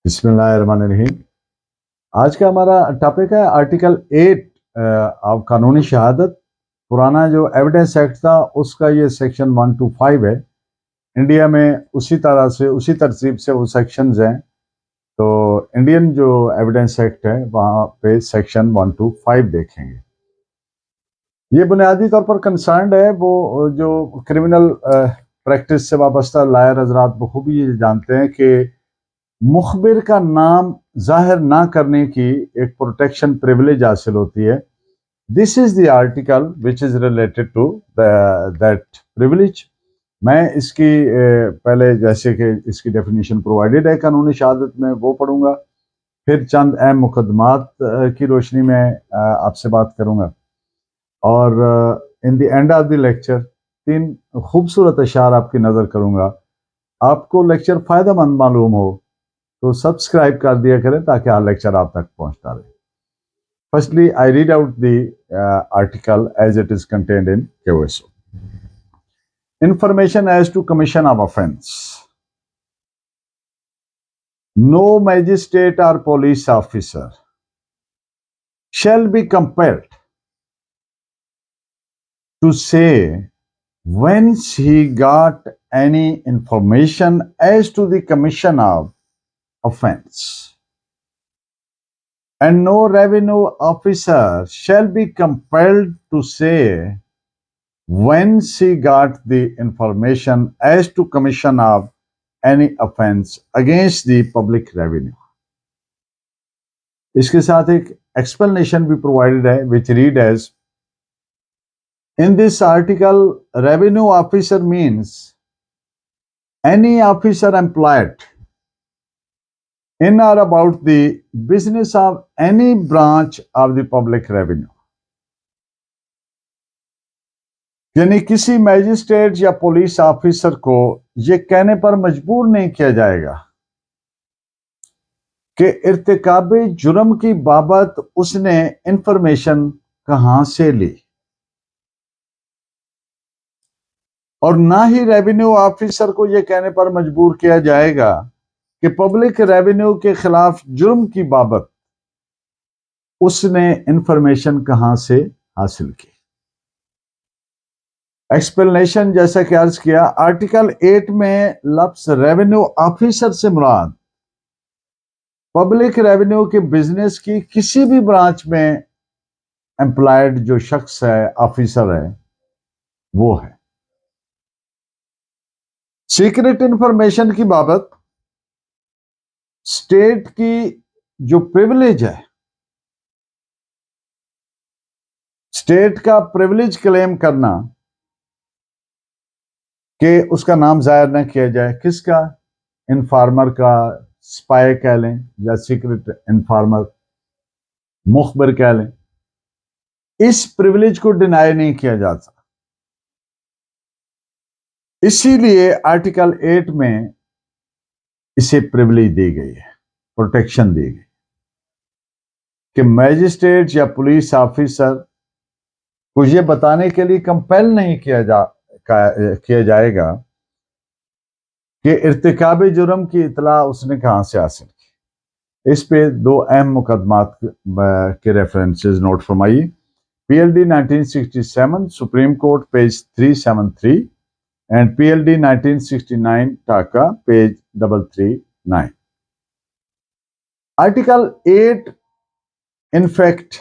बिस्मिल्लाहिर्रहमानिर्रहीम। आज का हमारा टॉपिक है आर्टिकल 8 ऑफ कानूनी शहादत। पुराना जो एविडेंस एक्ट था उसका ये सेक्शन 1 to 5 है। इंडिया में उसी तरह से उसी तरतीब से वो सेक्शंस हैं। तो इंडियन जो एविडेंस एक्ट है वहाँ पे सेक्शन 1 to 5 देखेंगे। ये बुनियादी तौर पर कंसर्न है वो जो क्रिमिनल प्रैक्टिस से वाबस्ता लायर हजरात बखूबी ये जानते हैं कि मुखबिर का नाम जाहिर ना करने की एक प्रोटेक्शन प्रिविलेज हासिल होती है। This is the article which is related to that privilege. मैं इसकी पहले जैसे कि इसकी डेफिनेशन प्रोवाइडेड है कानूनी शहादत में वो पढ़ूंगा, फिर चंद अहम मुकदमात की रोशनी में आपसे बात करूंगा, और in the end of the lecture 3 खूबसूरत अशार आपकी नज़र करूंगा। आपको लेक्चर फ़ायदेमंद मालूम हो तो सब्सक्राइब कर दिया करें ताकि हर लेक्चर आप तक पहुंचता रहे। Firstly, I read out the article as it is contained in KOSO. Information as to commission of offence. No magistrate or police officer shall be compelled to say whence he got any information as to the commission of offence. And no revenue officer shall be compelled to say whence he got the information as to commission of any offence against the public revenue. इसके साथ एक explanation भी provided है which read as, in this article, revenue officer means any officer employed in or about the business of any branch of the public revenue. यानी किसी magistrate या police officer को ये कहने पर मजबूर नहीं किया जाएगा कि इर्तिकाबे जुर्म की बाबत उसने इंफॉर्मेशन कहां से ली, और ना ही रेवेन्यू ऑफिसर को ये कहने पर मजबूर किया जाएगा कि पब्लिक रेवेन्यू के खिलाफ जुर्म की बाबत उसने इंफॉर्मेशन कहां से हासिल की। एक्सप्लेनेशन जैसा कि अर्ज किया, आर्टिकल 8 में लफ्ज रेवेन्यू ऑफिसर से मुराद पब्लिक रेवेन्यू के बिजनेस की किसी भी ब्रांच में एम्प्लॉयड जो शख्स है, ऑफिसर है, वो है। सीक्रेट इंफॉर्मेशन की बाबत स्टेट की जो प्रिविलेज है, स्टेट का प्रिविलेज क्लेम करना कि उसका नाम जाहिर न किया जाए, किसका? इन्फॉर्मर का, स्पाई कह लें या सीक्रेट इन्फॉर्मर, मुखबिर कह लें, इस प्रिविलेज को डिनाई नहीं किया जाता। इसीलिए आर्टिकल 8 में इसे प्रिविलेज दी गई है, प्रोटेक्शन दी गई कि मैजिस्ट्रेट या पुलिस ऑफिसर को यह बताने के लिए कंपेल नहीं किया जाएगा कि इर्तिकाबे जुर्म की इतला उसने कहां से हासिल की। इस पे 2 अहम मुकदमात के रेफरेंसेस नोट फरमाइए। PLD 1967 supreme court page 373 and PLD 1969 टाका पेज 339। आर्टिकल 8 इनफैक्ट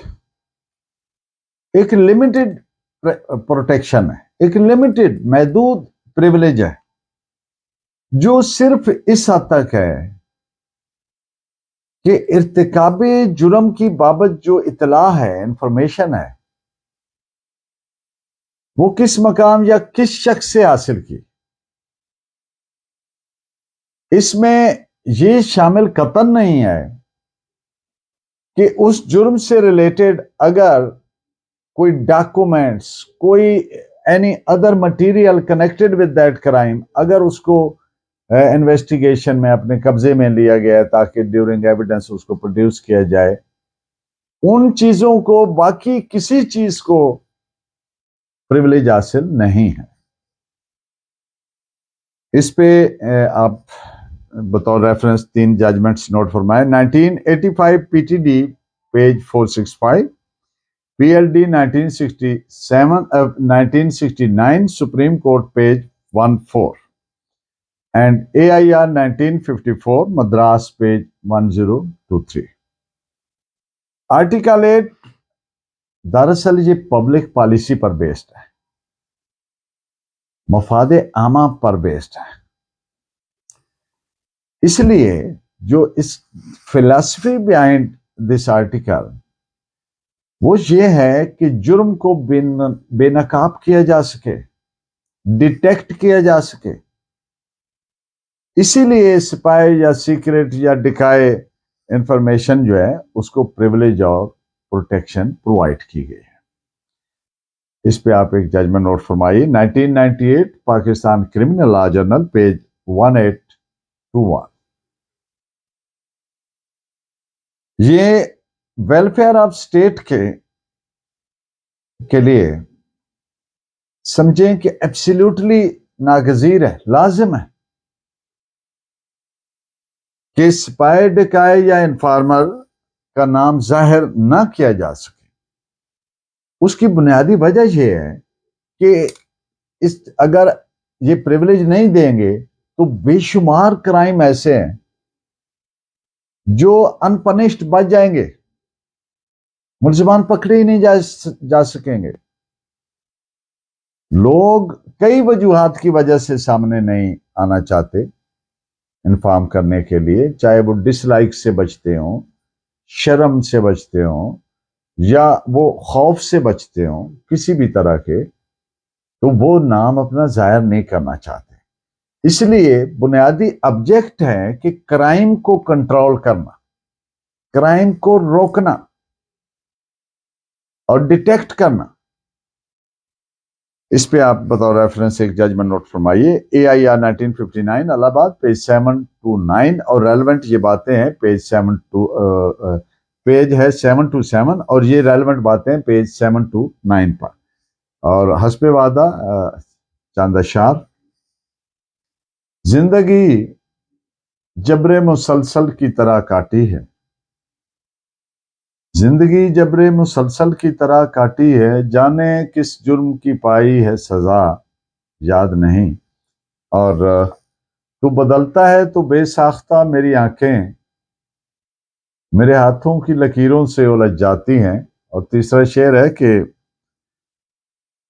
एक लिमिटेड प्रोटेक्शन है, एक लिमिटेड महदूद प्रिविलेज है जो सिर्फ इस हद तक है कि इर्तिकाबे जुर्म की बाबत जो इतला है, इंफॉर्मेशन है, वो किस मकाम या किस शख्स से हासिल की। इसमें ये शामिल कतन नहीं है कि उस जुर्म से रिलेटेड अगर कोई डॉक्यूमेंट्स, कोई any other material connected with that crime अगर उसको इन्वेस्टिगेशन में अपने कब्जे में लिया गया ताकि ड्यूरिंग एविडेंस उसको प्रोड्यूस किया जाए, उन चीजों को बाकी किसी चीज को प्रिविलेज हासिल नहीं है। इस पे आप बतौर रेफरेंस 3 जजमेंट्स नोट फरमाए। 1985 PTD page 465, PLD 1969 supreme court page 14 and AIR 1954 Madras page 1023। Article 8 दरअसल ये पब्लिक पॉलिसी पर बेस्ड है, मफाद आमा पर बेस्ड है। इसलिए जो इस फिलॉसफी बिहाइंड दिस आर्टिकल वो ये है कि जुर्म को बेनकाब किया जा सके, डिटेक्ट किया जा सके। इसीलिए स्पाई या सीक्रेट या डिकाय इंफॉर्मेशन जो है उसको प्रिविलेज और प्रोटेक्शन प्रोवाइड की गई है। इस पे आप एक जजमेंट नोट फरमाइए। 1998 Pakistan criminal law journal page 1821। ये वेलफेयर ऑफ स्टेट के लिए समझें कि एब्सोल्युटली नागजीर है, लाजिम है कि स्पाई डिकाय या इन्फॉर्मर का नाम जाहिर ना किया जा सके। उसकी बुनियादी वजह यह है कि अगर ये प्रिविलेज नहीं देंगे तो बेशुमार क्राइम ऐसे हैं जो अनपनिश्ड बच जाएंगे, मुलजिमान पकड़े ही नहीं जा सकेंगे। लोग कई वजूहात की वजह से सामने नहीं आना चाहते इन्फॉर्म करने के लिए, चाहे वो डिसलाइक से बचते हों, शर्म से बचते हों या वो खौफ से बचते हों, किसी भी तरह के, तो वो नाम अपना जाहिर नहीं करना चाहते। इसलिए बुनियादी ऑब्जेक्ट है कि क्राइम को कंट्रोल करना, क्राइम को रोकना और डिटेक्ट करना। इस पे आप बताओ रेफरेंस एक जजमेंट नोट फरमाइए। AIR 1959 इलाहाबाद पेज 729 और रेलेवेंट ये बातें हैं पेज है 727 और ये रेलेवेंट बातें पेज 729 पर। और हस्बे वादा चांदशार, जिंदगी जबरे मुसलसल की तरह काटी है, जिंदगी जबरे मुसलसल की तरह काटी है, जाने किस जुर्म की पाई है सजा याद नहीं। और तू बदलता है तो बेसाख्ता मेरी आंखें मेरे हाथों की लकीरों से उलझ जाती हैं। और तीसरा शेर है कि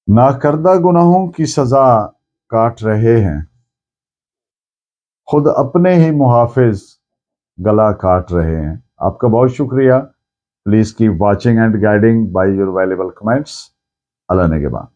नाकर्दा गुनाहों की सजा काट रहे हैं, खुद अपने ही मुहाफिज गला काट रहे हैं। आपका बहुत शुक्रिया। Please keep watching and guiding by your valuable comments. Allah Negeba.